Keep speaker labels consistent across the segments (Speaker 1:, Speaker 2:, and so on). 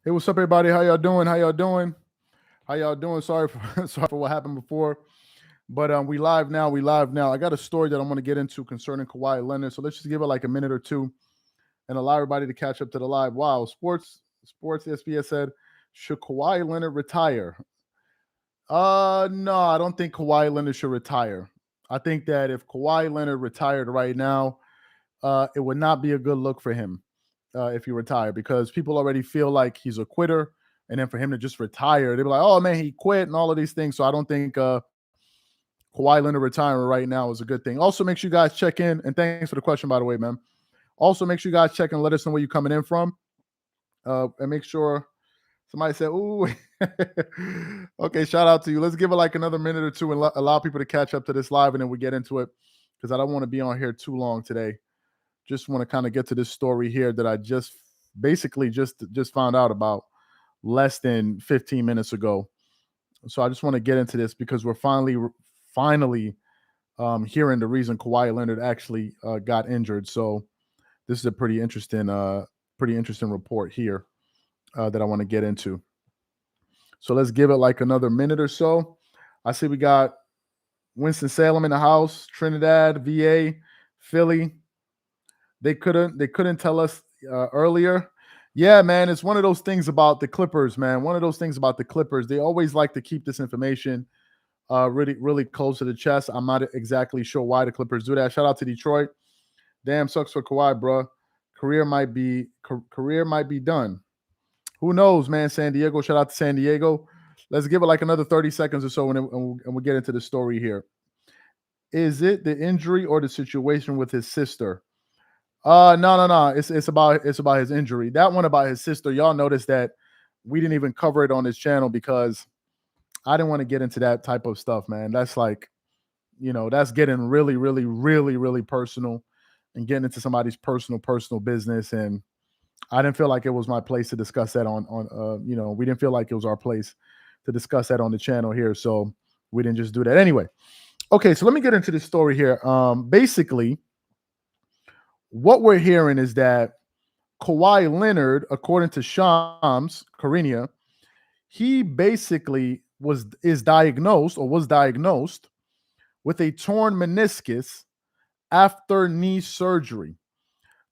Speaker 1: Hey, what's up, everybody? How y'all doing? How y'all doing? How y'all doing? Sorry for sorry for what happened before, but we live now. We live now. I got a story that I'm going to get into concerning Kawhi Leonard. So let's just give it like a minute or two and allow everybody to catch up to the live. Wow, sports SBS said, should Kawhi Leonard retire? No, I don't think Kawhi Leonard should retire. I think that if Kawhi Leonard retired right now, it would not be a good look for him if he retired because people already feel like he's a quitter. And then for him to just retire, they'd be like, oh man, he quit and all of these things. So I don't think Kawhi Leonard retiring right now is a good thing. Also, make sure you guys check in. And thanks for the question, by the way, man. Also, make sure you guys check and let us know where you're coming in from. And make sure somebody said, ooh. Okay, shout out to you. Let's give it like another minute or two and allow people to catch up to this live and then we get into it because I don't want to be on here too long today. Just want to kind of get to this story here that I just basically just found out about less than 15 minutes ago. So I just want to get into this because we're finally hearing the reason Kawhi Leonard actually got injured. So this is a pretty interesting report here that I want to get into. So let's give it like another minute or so. I see we got Winston-Salem in the house, Trinidad, VA, Philly. They couldn't tell us earlier. Yeah, man, it's one of those things about the Clippers, man. One of those things about the Clippers. They always like to keep this information really close to the chest. I'm not exactly sure why the Clippers do that. Shout out to Detroit. Damn, sucks for Kawhi, bro. Career might be done. Who knows, man? San Diego. Shout out to San Diego. Let's give it like another 30 seconds or so, and we'll get into the story here. Is it the injury or the situation with his sister? No. It's about his injury. That one about his sister. Y'all noticed that we didn't even cover it on his channel because I didn't want to get into that type of stuff, man. That's like, that's getting really personal and getting into somebody's personal business. And I didn't feel like it was my place to discuss that we didn't feel like it was our place to discuss that on the channel here. So we didn't just do that anyway. Okay, so let me get into this story here. Basically, what we're hearing is that Kawhi Leonard, according to Shams Charania, he basically was diagnosed with a torn meniscus after knee surgery.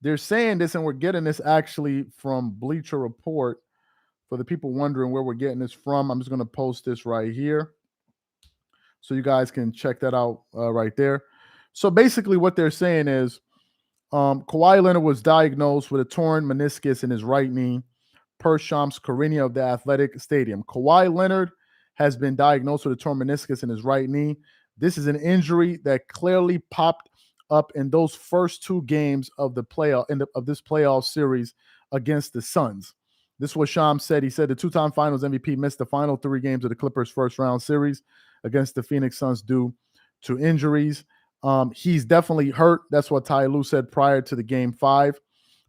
Speaker 1: They're saying this, and we're getting this actually from Bleacher Report. For the people wondering where we're getting this from, I'm just going to post this right here so you guys can check that out right there. So basically what they're saying is Kawhi Leonard was diagnosed with a torn meniscus in his right knee, per Shams Charania of the Athletic Stadium. Kawhi Leonard has been diagnosed with a torn meniscus in his right knee. This is an injury that clearly popped up in those first two games of the of this playoff series against the Suns. This is what Shams said. He said the two-time Finals MVP missed the final three games of the Clippers' first-round series against the Phoenix Suns due to injuries. He's definitely hurt. That's what Ty Lue said prior to the Game 5,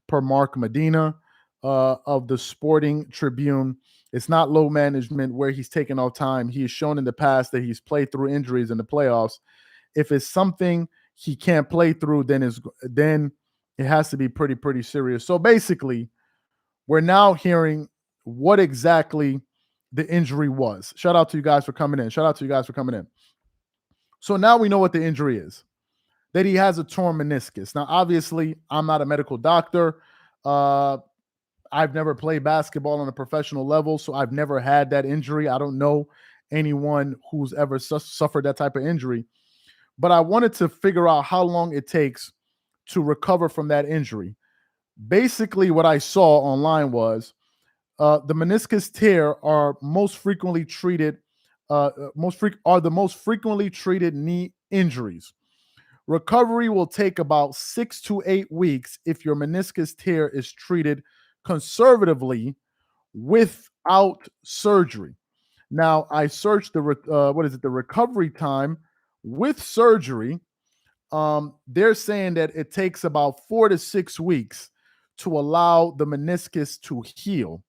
Speaker 1: per Mark Medina of the Sporting Tribune. It's not low management where he's taken off time. He has shown in the past that he's played through injuries in the playoffs. If it's something he can't play through, then it has to be pretty serious. So basically, we're now hearing what exactly the injury was. Shout out to you guys for coming in. So now we know what the injury is, that he has a torn meniscus. Now, obviously, I'm not a medical doctor. I've never played basketball on a professional level, so I've never had that injury. I don't know anyone who's ever suffered that type of injury. But I wanted to figure out how long it takes to recover from that injury. Basically, what I saw online was the meniscus tear are the most frequently treated knee injuries. Recovery will take about 6 to 8 weeks if your meniscus tear is treated conservatively without surgery. Now, I searched the recovery time with surgery. They're saying that it takes about 4 to 6 weeks to allow the meniscus to heal.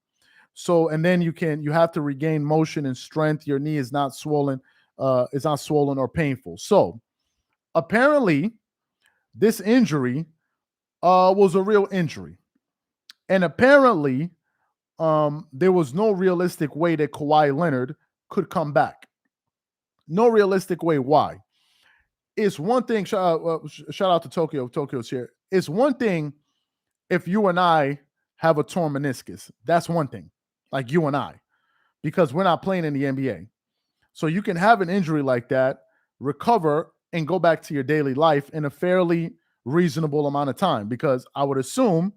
Speaker 1: So, and then you have to regain motion and strength. Your knee is not swollen, or painful. So, apparently, this injury was a real injury, and apparently, there was no realistic way that Kawhi Leonard could come back. No realistic way. Why? It's one thing. Shout out to Tokyo. Tokyo's here. It's one thing if you and I have a torn meniscus. That's one thing. Like you and I, because we're not playing in the NBA. So you can have an injury like that, recover, and go back to your daily life in a fairly reasonable amount of time. Because I would assume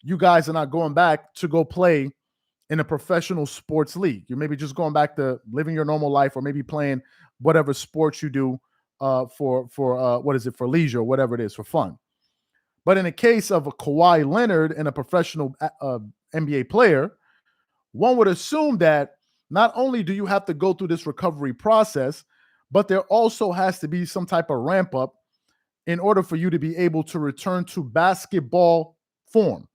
Speaker 1: you guys are not going back to go play in a professional sports league. You're maybe just going back to living your normal life, or maybe playing whatever sports you do for for leisure, whatever it is, for fun. But in the case of a Kawhi Leonard and a professional NBA player, one would assume that not only do you have to go through this recovery process, but there also has to be some type of ramp up in order for you to be able to return to basketball form,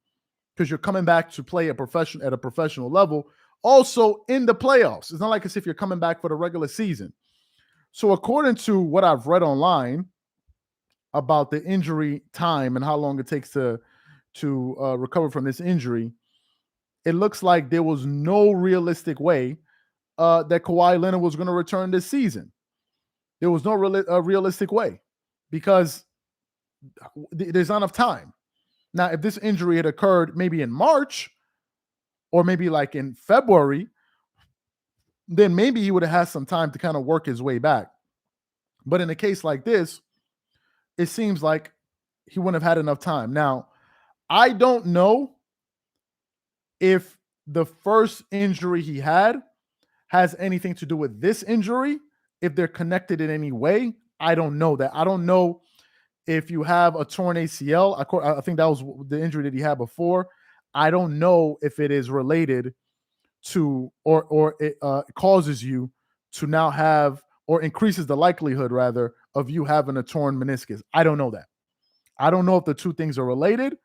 Speaker 1: because you're coming back to play at a professional level, also in the playoffs. It's not like as if you're coming back for the regular season. So according to what I've read online about the injury time and how long it takes to recover from this injury, it looks like there was no realistic way that Kawhi Leonard was going to return this season. There was no realistic way, because there's not enough time. Now, if this injury had occurred maybe in March or maybe like in February, then maybe he would have had some time to kind of work his way back. But in a case like this, it seems like he wouldn't have had enough time. Now, I don't know if the first injury he had has anything to do with this injury, if they're connected in any way. I don't know that. I don't know if you have a torn ACL. I think that was the injury that he had before. I don't know if it is related to or it causes you to now have, or increases the likelihood rather, of you having a torn meniscus. I don't know that. I don't know if the two things are related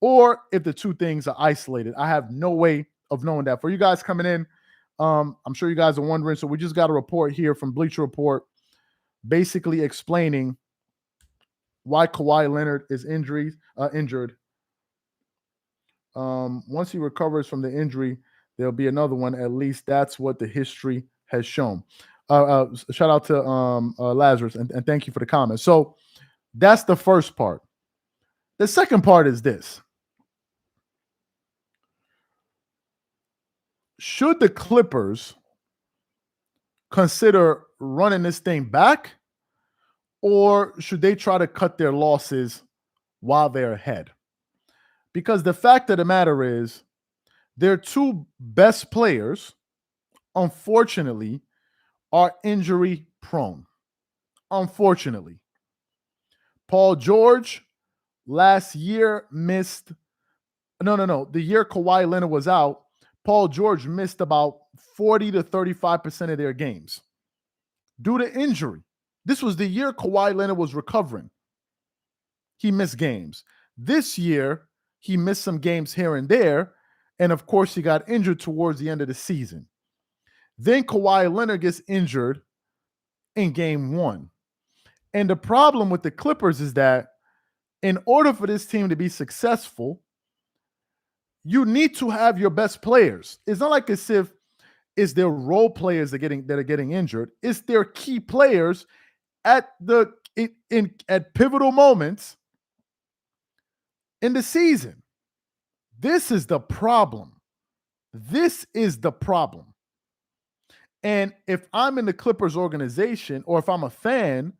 Speaker 1: or if the two things are isolated. I have no way of knowing that. For you guys coming in, I'm sure you guys are wondering. So we just got a report here from Bleacher Report basically explaining why Kawhi Leonard is injured. Once he recovers from the injury, there'll be another one. At least that's what the history has shown. Shout out to Lazarus, and thank you for the comment. So that's the first part. The second part is this. Should the Clippers consider running this thing back, or should they try to cut their losses while they're ahead? Because the fact of the matter is, their two best players, unfortunately, are injury prone. Unfortunately. Paul George last year missed. The year Kawhi Leonard was out, Paul George missed about 40 to 35% of their games due to injury. This was the year Kawhi Leonard was recovering. He missed games. This year, he missed some games here and there. And of course, he got injured towards the end of the season. Then Kawhi Leonard gets injured in game one. And the problem with the Clippers is that in order for this team to be successful, you need to have your best players. It's not like as if it's their role players that are getting injured. It's their key players at pivotal moments in the season. This is the problem. This is the problem. And if I'm in the Clippers organization, or if I'm a fan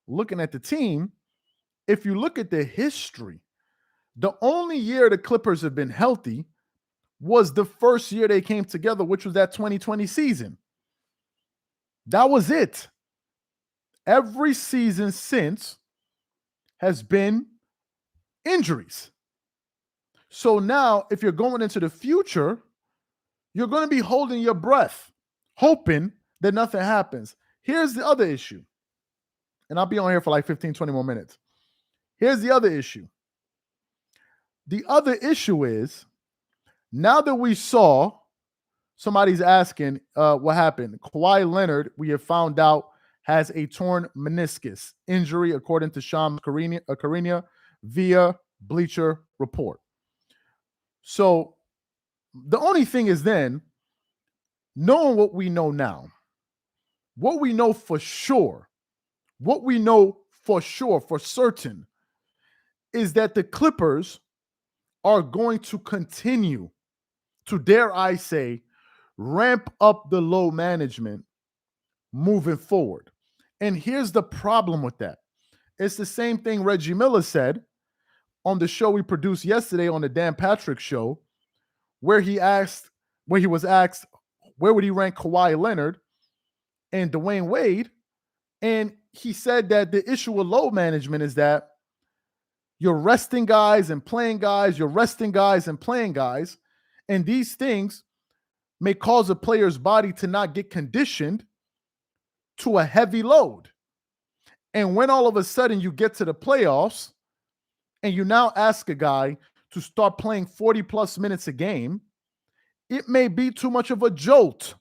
Speaker 1: looking at the team, if you look at the history, the only year the Clippers have been healthy was the first year they came together, which was that 2020 season. That was it. Every season since has been injuries. So now, if you're going into the future, you're going to be holding your breath, hoping that nothing happens. Here's the other issue. And I'll be on here for like 15, 20 more minutes. Here's the other issue. The other issue is, now that we saw, somebody's asking what happened. Kawhi Leonard, we have found out, has a torn meniscus injury, according to Shams Charania via Bleacher Report. So The only thing is then, knowing what we know now, what we know for sure, for certain, is that the Clippers are going to continue to, dare I say, ramp up the load management moving forward. And here's the problem with that. It's the same thing Reggie Miller said on the show we produced yesterday on the Dan Patrick Show, where he was asked, where would he rank Kawhi Leonard and Dwayne Wade? And he said that the issue with load management is that you're resting guys and playing guys, and these things may cause a player's body to not get conditioned to a heavy load. And when all of a sudden you get to the playoffs and you now ask a guy to start playing 40 plus minutes a game, it may be too much of a jolt.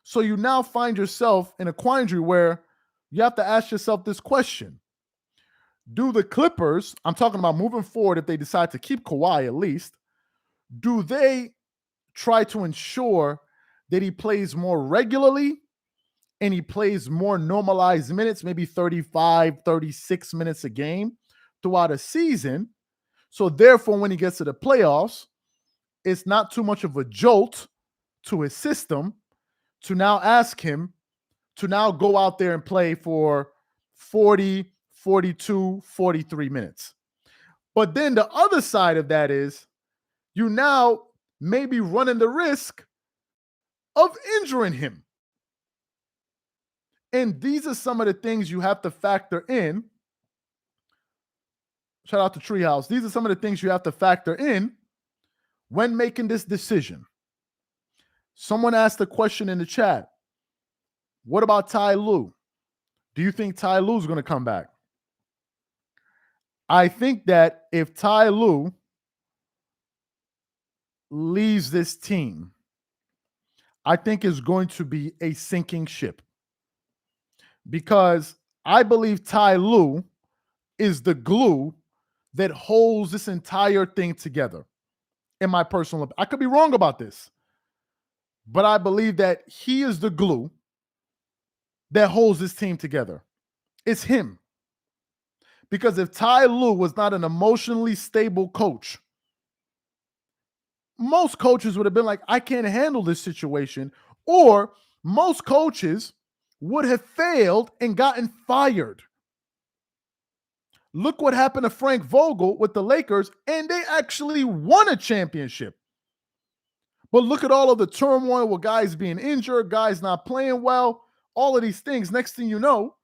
Speaker 1: So you now find yourself in a quandary where you have to ask yourself this question. Do the Clippers, I'm talking about moving forward, if they decide to keep Kawhi at least, do they try to ensure that he plays more regularly and he plays more normalized minutes, maybe 35, 36 minutes a game throughout a season? So therefore, when he gets to the playoffs, it's not too much of a jolt to his system to now ask him to now go out there and play for 40, 42, 43 minutes. But then the other side of that is you now may be running the risk of injuring him. And these are some of the things you have to factor in. Shout out to Treehouse. These are some of the things you have to factor in when making this decision. Someone asked a question in the chat. What about Ty Lue? Do you think Ty Lue's going to come back? I think that if Ty Lue leaves this team, I think it's going to be a sinking ship. Because I believe Ty Lue is the glue that holds this entire thing together. In my personal opinion, I could be wrong about this, but I believe that he is the glue that holds this team together. It's him. Because if Ty Lue was not an emotionally stable coach, most coaches would have been like, I can't handle this situation. Or most coaches would have failed and gotten fired. Look what happened to Frank Vogel with the Lakers, and they actually won a championship. But look at all of the turmoil with guys being injured, guys not playing well, all of these things. Next thing you know,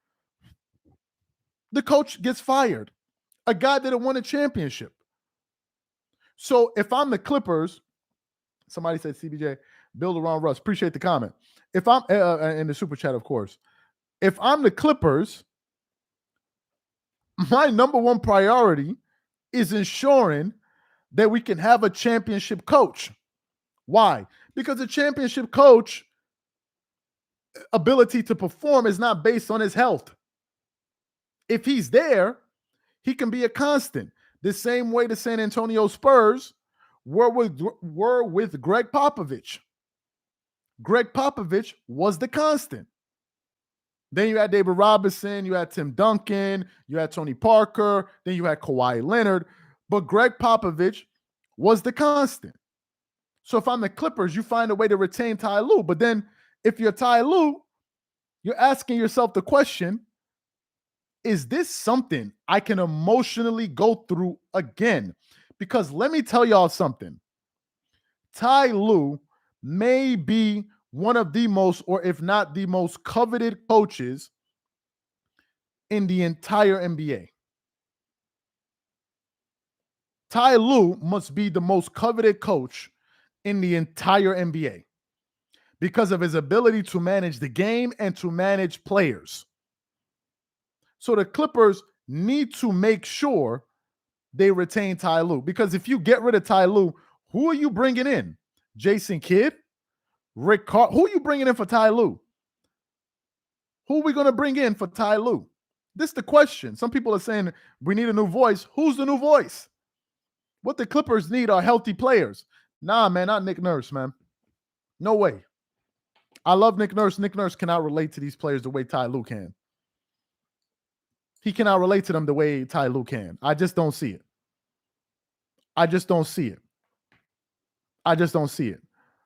Speaker 1: the coach gets fired. A guy that won a championship. So if I'm the Clippers, somebody said CBJ, build around Russ. Appreciate the comment. If I'm in the super chat, of course. If I'm the Clippers, my number one priority is ensuring that we can have a championship coach. Why? Because a championship coach ability to perform is not based on his health. If he's there, he can be a constant. The same way the San Antonio Spurs were with Greg Popovich. Greg Popovich was the constant. Then you had David Robinson, you had Tim Duncan, you had Tony Parker, then you had Kawhi Leonard. But Greg Popovich was the constant. So if I'm the Clippers, you find a way to retain Ty Lue. But then if you're Ty Lue, you're asking yourself the question, is this something I can emotionally go through again? Because let me tell y'all something. Ty Lue may be one of the most, or if not the most coveted coaches in the entire NBA. Ty Lue must be the most coveted coach in the entire NBA because of his ability to manage the game and to manage players. So the Clippers need to make sure they retain Ty Lue, because if you get rid of Ty Lue, who are you bringing in? Jason Kidd? Rick Carr? Who are you bringing in for Ty Lue? Who are we going to bring in for Ty Lue? This is the question. Some people are saying we need a new voice. Who's the new voice? What the Clippers need are healthy players. Nah, man, not Nick Nurse, man. No way. I love Nick Nurse. Nick Nurse cannot relate to these players the way Ty Lue can. He cannot relate to them the way Ty Lue can. I just don't see it. I just don't see it. I just don't see it.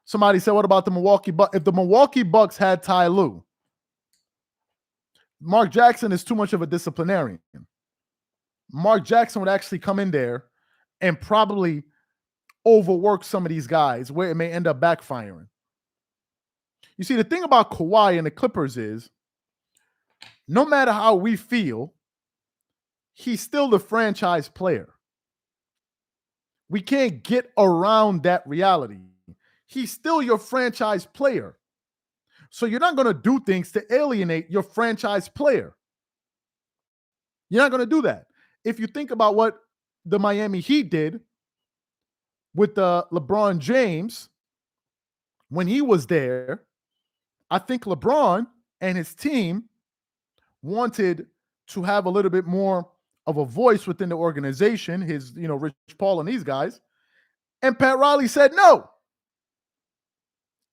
Speaker 1: Somebody said, what about the Milwaukee Bucks? If the Milwaukee Bucks had Ty Lue, Mark Jackson is too much of a disciplinarian. Mark Jackson would actually come in there and probably overwork some of these guys where it may end up backfiring. You see, the thing about Kawhi and the Clippers is no matter how we feel, he's still the franchise player. We can't get around that reality. He's still your franchise player. So you're not going to do things to alienate your franchise player. You're not going to do that. If you think about what the Miami Heat did with LeBron James when he was there, I think LeBron and his team wanted to have a little bit more of a voice within the organization, his, Rich Paul and these guys. And Pat Riley said no.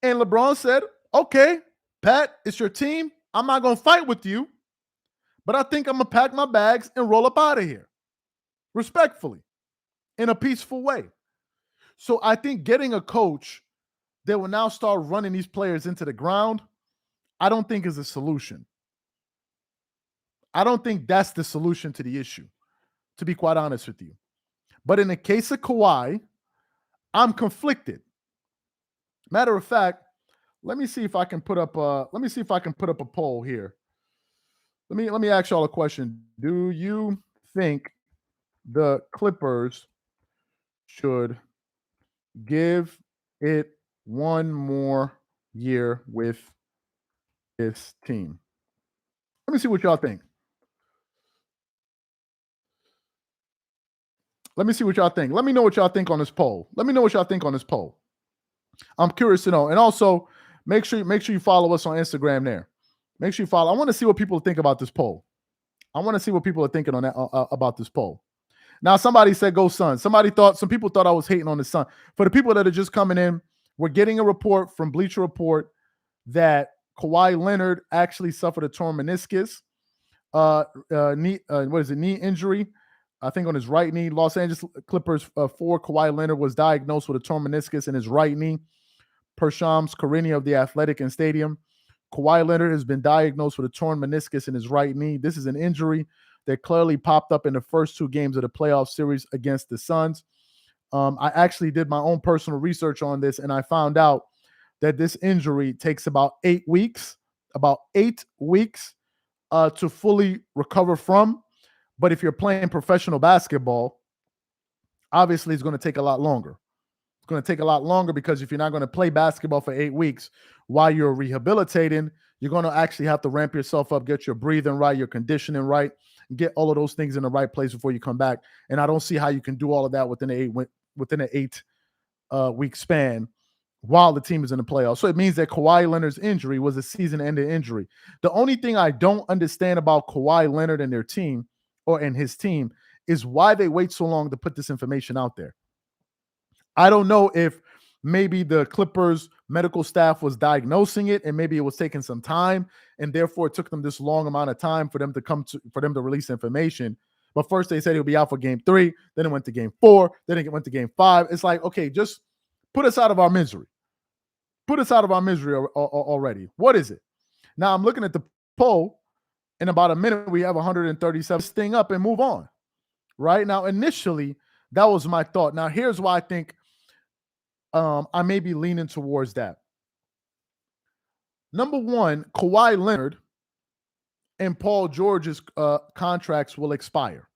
Speaker 1: And LeBron said, okay, Pat, it's your team. I'm not going to fight with you, but I think I'm going to pack my bags and roll up out of here respectfully in a peaceful way. So I think getting a coach that will now start running these players into the ground, I don't think is a solution. I don't think that's the solution to the issue, to be quite honest with you. But in the case of Kawhi, I'm conflicted. Matter of fact, let me see if I can put up a poll here. Let me ask y'all a question. Do you think the Clippers should give it one more year with this team? Let me see what y'all think. Let me see what y'all think. Let me know what y'all think on this poll. I'm curious to know. And also, make sure you follow us on Instagram there. Make sure you follow. I want to see what people think about this poll. I want to see what people are thinking on that about this poll. Now, somebody said go Suns. Some people thought I was hating on the Suns. For the people that are just coming in, we're getting a report from Bleacher Report that Kawhi Leonard actually suffered a torn meniscus, knee injury, I think on his right knee. Los Angeles Clippers for Kawhi Leonard was diagnosed with a torn meniscus in his right knee, per Shams Charania of The Athletic and Stadium. Kawhi Leonard has been diagnosed with a torn meniscus in his right knee. This is an injury that clearly popped up in the first two games of the playoff series against the Suns. I actually did my own personal research on this, and I found out that this injury takes about 8 weeks, to fully recover from. But if you're playing professional basketball, obviously it's going to take a lot longer. It's going to take a lot longer because if you're not going to play basketball for 8 weeks while you're rehabilitating, you're going to actually have to ramp yourself up, get your breathing right, your conditioning right, and get all of those things in the right place before you come back. And I don't see how you can do all of that within an 8 week span while the team is in the playoffs. So it means that Kawhi Leonard's injury was a season-ending injury. The only thing I don't understand about Kawhi Leonard and their team and his team is why they wait so long to put this information out there. I don't know if maybe the Clippers medical staff was diagnosing it and maybe it was taking some time and therefore it took them this long amount of time for them to release information. But first they said he'll be out for game 3, then it went to game 4, then it went to game 5. It's like, okay, just put us out of our misery. Put us out of our misery already. What is it? Now I'm looking at the poll. In about a minute, we have 137. This thing up and move on. Right? Now, initially, that was my thought. Now, here's why I think I may be leaning towards that. Number one, Kawhi Leonard and Paul George's contracts will expire.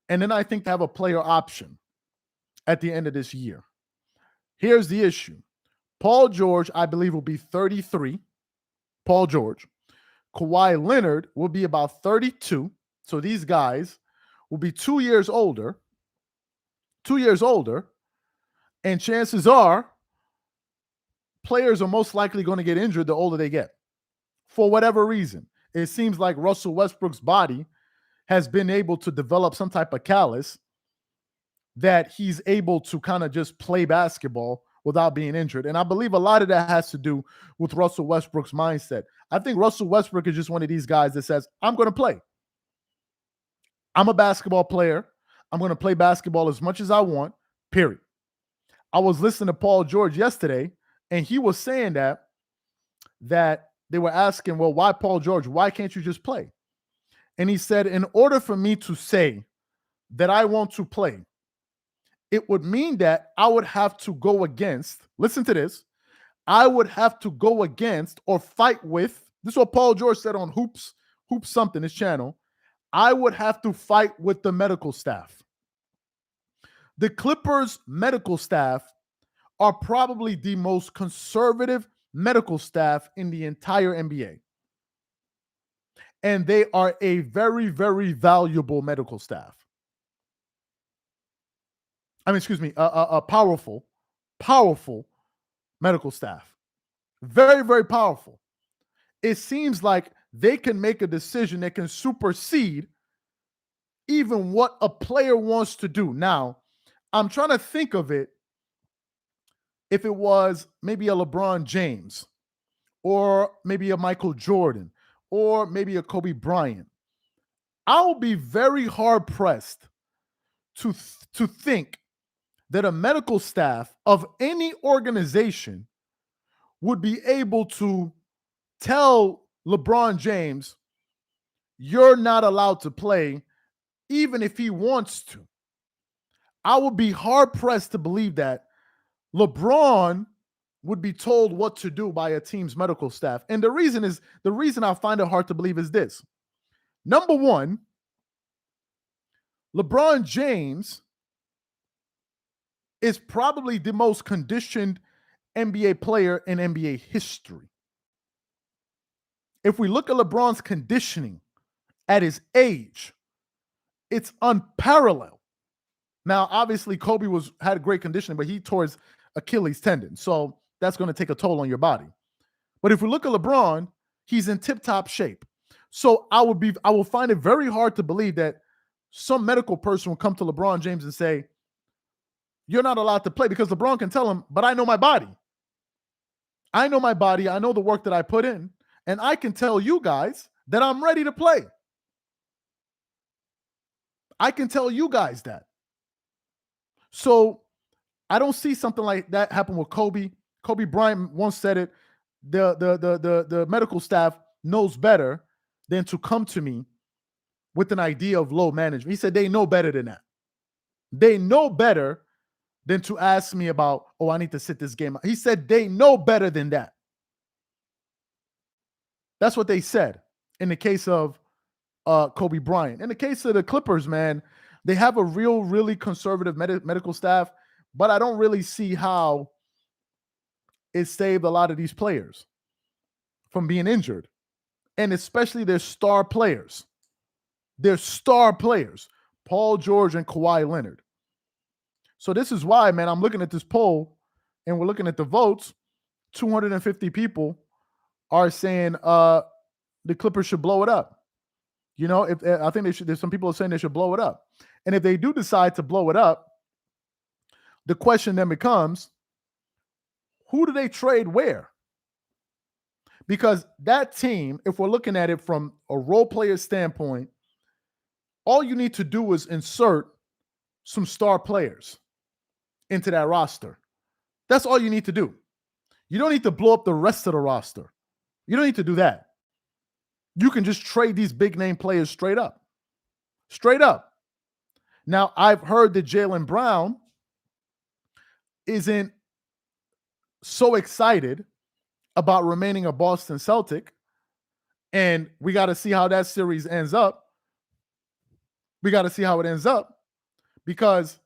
Speaker 1: And then I think they have a player option at the end of this year. Here's the issue. Paul George, I believe, will be 33. Paul George. Kawhi Leonard will be about 32. So these guys will be 2 years older. 2 years older. And chances are players are most likely going to get injured the older they get. For whatever reason. It seems like Russell Westbrook's body has been able to develop some type of callus that he's able to kind of just play basketball without being injured. And I believe a lot of that has to do with Russell Westbrook's mindset. I think Russell Westbrook is just one of these guys that says, I'm going to play. I'm a basketball player. I'm going to play basketball as much as I want, period. I was listening to Paul George yesterday, and he was saying that they were asking, well, why Paul George? Why can't you just play? And he said, in order for me to say that I want to play, it would mean that I would have to go against, listen to this, I would have to go against or fight with, this is what Paul George said on Hoops something, his channel, I would have to fight with the medical staff. The Clippers medical staff are probably the most conservative medical staff in the entire NBA. And they are a very, very valuable medical staff. A powerful medical staff. Very, very powerful. It seems like they can make a decision that can supersede even what a player wants to do. Now, I'm trying to think of it if it was maybe a LeBron James or maybe a Michael Jordan or maybe a Kobe Bryant. I'll be very hard pressed to think that a medical staff of any organization would be able to tell LeBron James, you're not allowed to play, even if he wants to. I would be hard pressed to believe that LeBron would be told what to do by a team's medical staff. And the reason I find it hard to believe is this. Number one, LeBron James is probably the most conditioned NBA player in NBA history. If we look at LeBron's conditioning at his age, it's unparalleled. Now, obviously, Kobe had great conditioning, but he tore his Achilles tendon. So that's going to take a toll on your body. But if we look at LeBron, he's in tip-top shape. So I will find it very hard to believe that some medical person will come to LeBron James and say, you're not allowed to play, because LeBron can tell him, but I know my body. I know my body. I know the work that I put in, and I can tell you guys that I'm ready to play. I can tell you guys that. So I don't see something like that happen with Kobe. Kobe Bryant once said it. The medical staff knows better than to come to me with an idea of low management. He said they know better than that. They know better than to ask me about, oh, I need to sit this game out. He said they know better than that. That's what they said in the case of Kobe Bryant. In the case of the Clippers, man, they have a really conservative medical staff, but I don't really see how it saved a lot of these players from being injured, and especially their star players. Their star players, Paul George and Kawhi Leonard. So this is why, man, I'm looking at this poll and we're looking at the votes. 250 people are saying the Clippers should blow it up. You know, I think they should. There's some people saying they should blow it up. And if they do decide to blow it up, the question then becomes, who do they trade where? Because that team, if we're looking at it from a role player standpoint, all you need to do is insert some star players into that roster. That's all you need to do. You don't need to blow up the rest of the roster. You don't need to do that. You can just trade these big name players straight up. Straight up. Now, I've heard that Jaylen Brown isn't so excited about remaining a Boston Celtic, and we got to see how that series ends up. We got to see how it ends up, because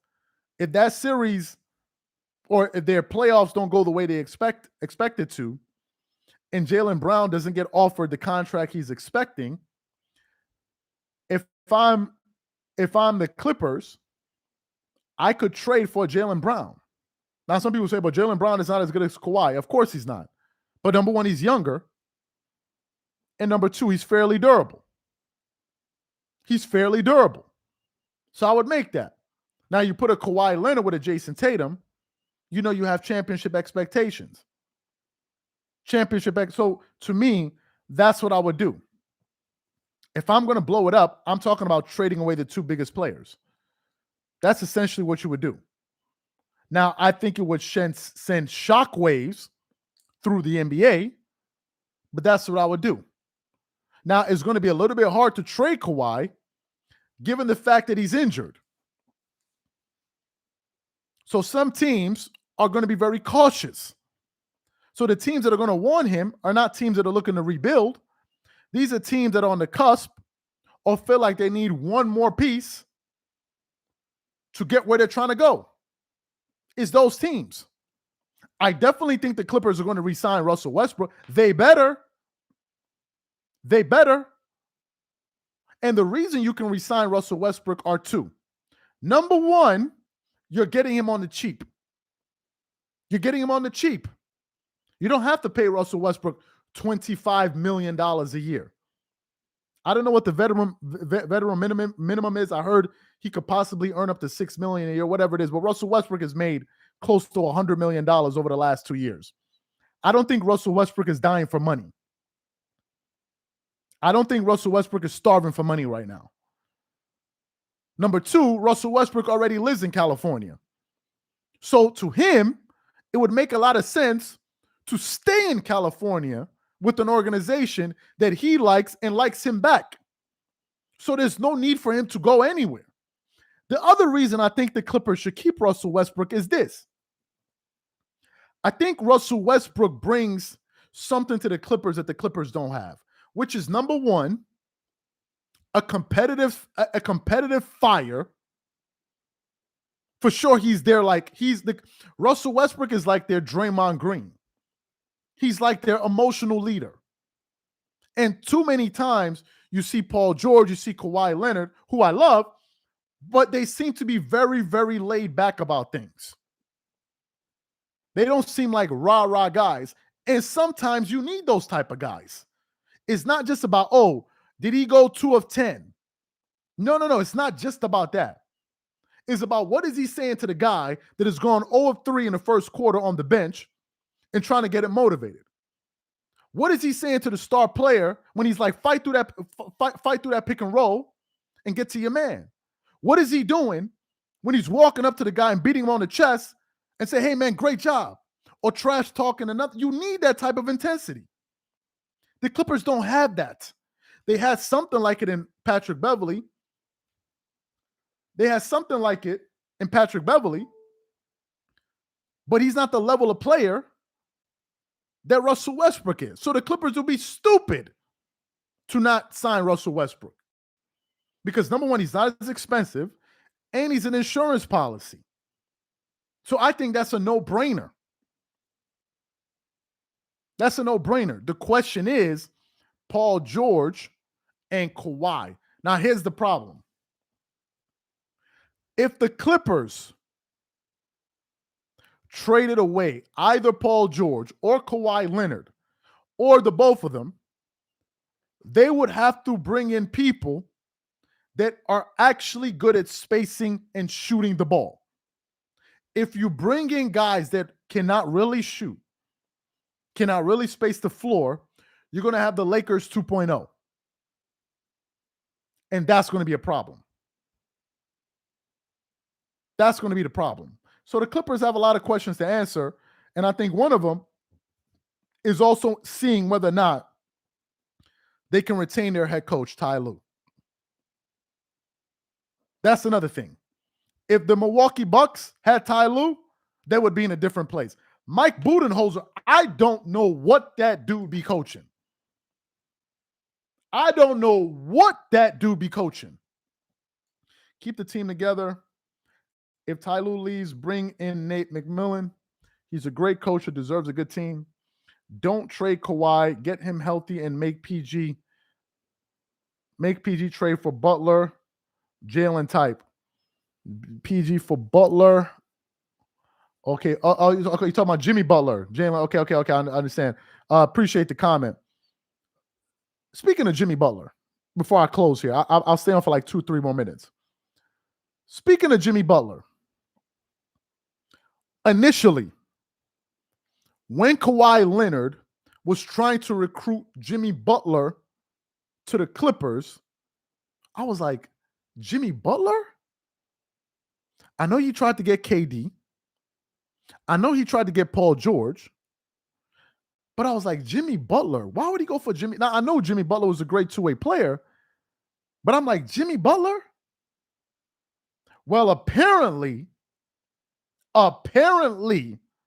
Speaker 1: if that series, or if their playoffs don't go the way they expect it to, and Jaylen Brown doesn't get offered the contract he's expecting, if I'm the Clippers, I could trade for Jaylen Brown. Now, some people say, but Jaylen Brown is not as good as Kawhi. Of course he's not. But number one, he's younger. And number two, he's fairly durable. He's fairly durable. So I would make that. Now you put a Kawhi Leonard with a Jason Tatum, you know you have championship expectations. So to me, that's what I would do. If I'm going to blow it up, I'm talking about trading away the two biggest players. That's essentially what you would do. Now, I think it would send shockwaves through the NBA, but that's what I would do. Now, it's going to be a little bit hard to trade Kawhi, given the fact that he's injured. So some teams are going to be very cautious. So the teams that are going to want him are not teams that are looking to rebuild. These are teams that are on the cusp or feel like they need one more piece to get where they're trying to go. It's those teams. I definitely think the Clippers are going to re-sign Russell Westbrook. They better. And the reason you can re-sign Russell Westbrook are two. Number one, you're getting him on the cheap. You don't have to pay Russell Westbrook $25 million a year. I don't know what the veteran minimum is. I heard he could possibly earn up to $6 million a year, whatever it is. But Russell Westbrook has made close to $100 million over the last 2 years. I don't think Russell Westbrook is dying for money. I don't think Russell Westbrook is starving for money right now. Number two, Russell Westbrook already lives in California. So to him, it would make a lot of sense to stay in California with an organization that he likes and likes him back. So there's no need for him to go anywhere. The other reason I think the Clippers should keep Russell Westbrook is this. I think Russell Westbrook brings something to the Clippers that the Clippers don't have, which is number one, a competitive fire. For sure, he's there Russell Westbrook is like their Draymond Green. He's like their emotional leader. And too many times you see Paul George, you see Kawhi Leonard, who I love, but they seem to be very, very laid back about things. They don't seem like rah-rah guys. And sometimes you need those type of guys. It's not just about, oh, did he go 2 of 10? No. It's not just about that. It's about what is he saying to the guy that has gone 0 of 3 in the first quarter on the bench and trying to get it motivated. What is he saying to the star player when he's like, fight through that pick and roll and get to your man? What is he doing when he's walking up to the guy and beating him on the chest and say, hey man, great job, or trash talking and nothing? You need that type of intensity. The Clippers don't have that. They had something like it in Patrick Beverley. But he's not the level of player that Russell Westbrook is. So the Clippers will be stupid to not sign Russell Westbrook. Because number one, he's not as expensive, and he's an insurance policy. So I think that's a no-brainer. The question is Paul George and Kawhi. Now, here's the problem. If the Clippers traded away either Paul George or Kawhi Leonard, or the both of them, they would have to bring in people that are actually good at spacing and shooting the ball. If you bring in guys that cannot really shoot, cannot really space the floor, you're going to have the Lakers 2.0. And that's going to be a problem. That's going to be the problem. So the Clippers have a lot of questions to answer, and I think one of them is also seeing whether or not they can retain their head coach, Ty Lue. That's another thing. If the Milwaukee Bucks had Ty Lue, they would be in a different place. Mike Budenholzer, I don't know what that dude be coaching. Keep the team together. If Ty Lue leaves, bring in Nate McMillan. He's a great coach who deserves a good team. Don't trade Kawhi. Get him healthy and make PG trade for Butler, Jalen type. PG for Butler. Okay. Okay. You're talking about Jimmy Butler. Jalen. Okay. I understand. Appreciate the comment. Speaking of Jimmy Butler, before I close here, I'll stay on for like 2-3 more minutes. Speaking of Jimmy Butler, initially, when Kawhi Leonard was trying to recruit Jimmy Butler to the Clippers, I was like, Jimmy Butler? I know he tried to get KD. I know he tried to get Paul George. But I was like, Jimmy Butler? Why would he go for Jimmy? Now, I know Jimmy Butler was a great two-way player, but I'm like, Jimmy Butler? Well, apparently, Kawhi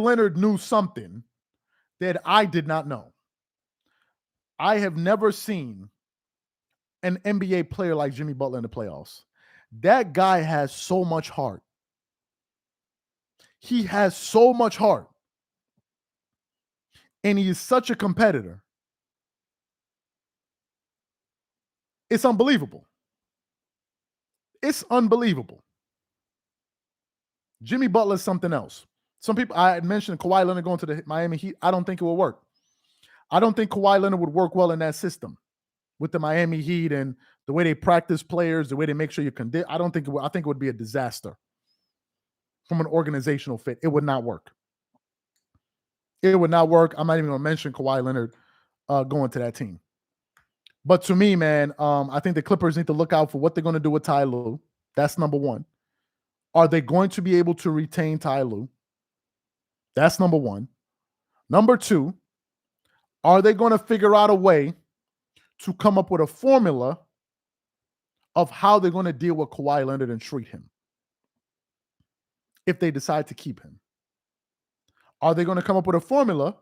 Speaker 1: Leonard knew something that I did not know. I have never seen an NBA player like Jimmy Butler in the playoffs. That guy has so much heart. He has so much heart. And he is such a competitor. It's unbelievable. It's unbelievable. Jimmy Butler is something else. Some people, I had mentioned Kawhi Leonard going to the Miami Heat. I don't think it will work. I don't think Kawhi Leonard would work well in that system with the Miami Heat and the way they practice players, the way they make sure you can. I don't think it would. I think it would be a disaster from an organizational fit. It would not work. It would not work. I'm not even going to mention Kawhi Leonard going to that team. But to me, man, I think the Clippers need to look out for what they're going to do with Ty Lue. That's number one. Are they going to be able to retain Ty Lue? That's number one. Number two, are they going to figure out a way to come up with a formula of how they're going to deal with Kawhi Leonard and treat him if they decide to keep him? Are they going to come up with a formula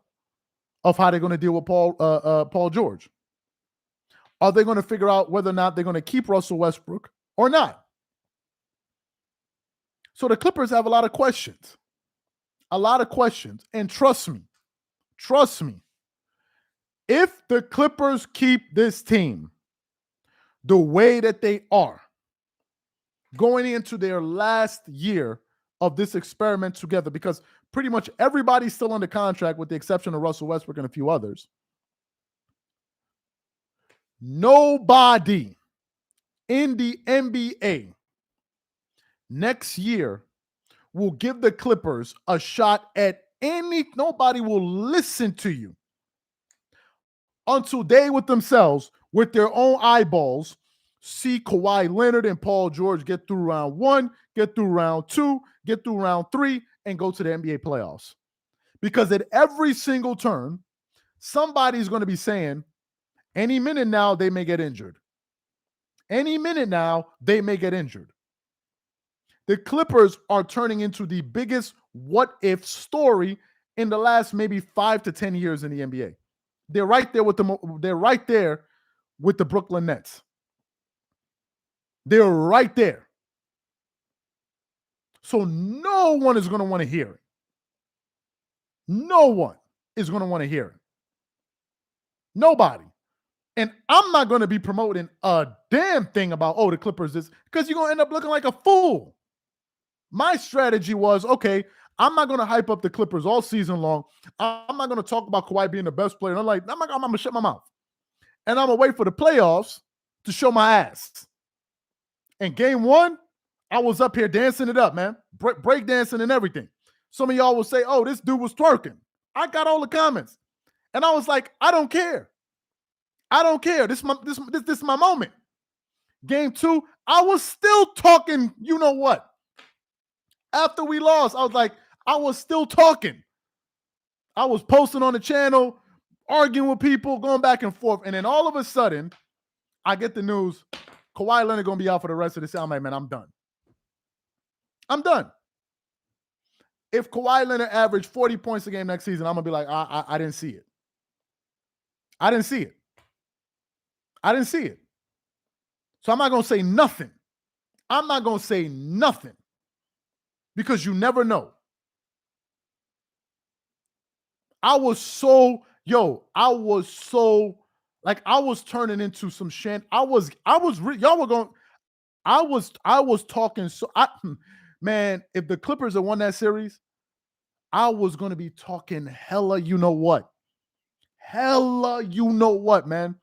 Speaker 1: of how they're going to deal with Paul George? Are they going to figure out whether or not they're going to keep Russell Westbrook or not? So the Clippers have a lot of questions. And trust me, if the Clippers keep this team the way that they are going into their last year of this experiment together, because pretty much everybody's still under contract with the exception of Russell Westbrook and a few others. Nobody in the NBA next year will give the Clippers a shot at nobody will listen to you until they with themselves, with their own eyeballs, see Kawhi Leonard and Paul George get through round one, get through round two, get through round three, and go to the NBA playoffs. Because at every single turn, somebody's going to be saying, any minute now, they may get injured. Any minute now, they may get injured. The Clippers are turning into the biggest what-if story in the last maybe 5 to 10 years in the NBA. They're right there with the Brooklyn Nets. They're right there. So no one is going to want to hear it. No one is going to want to hear it. Nobody. And I'm not going to be promoting a damn thing about, the Clippers is, because you're going to end up looking like a fool. My strategy was, okay, I'm not going to hype up the Clippers all season long. I'm not going to talk about Kawhi being the best player. And I'm going to shut my mouth. And I'm going to wait for the playoffs to show my ass. And game one, I was up here dancing it up, man. Break dancing and everything. Some of y'all will say, this dude was twerking. I got all the comments. And I was like, I don't care. I don't care. This is my moment. Game two, I was still talking, you know what? After we lost, I was like, I was still talking. I was posting on the channel, arguing with people, going back and forth. And then all of a sudden, I get the news, Kawhi Leonard going to be out for the rest of the season. I'm like, man, I'm done. I'm done. If Kawhi Leonard averaged 40 points a game next season, I'm going to be like, I didn't see it. I didn't see it. I didn't see it. So I'm not going to say nothing. I'm not going to say nothing because you never know. I was turning into some shit. I was talking. Man, if the Clippers had won that series, I was going to be talking hella, you know what? Hella, you know what, man?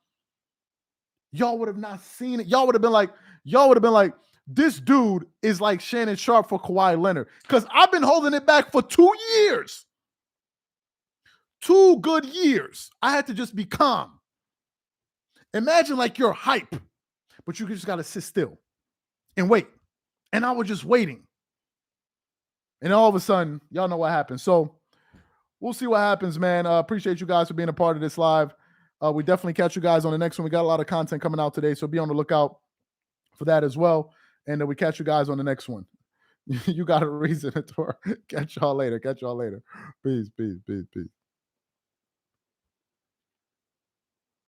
Speaker 1: Y'all would have not seen it. Y'all would have been like, y'all would have been like, this dude is like Shannon Sharp for Kawhi Leonard. Because I've been holding it back for 2 years. 2 good years. I had to just be calm. Imagine like you're hype, but you just got to sit still and wait. And I was just waiting. And all of a sudden, y'all know what happened. So we'll see what happens, man. Appreciate you guys for being a part of this live. We definitely catch you guys on the next one. We got a lot of content coming out today, so be on the lookout for that as well. And we catch you guys on the next one. You got a reason to catch y'all later. Peace, peace, peace, peace.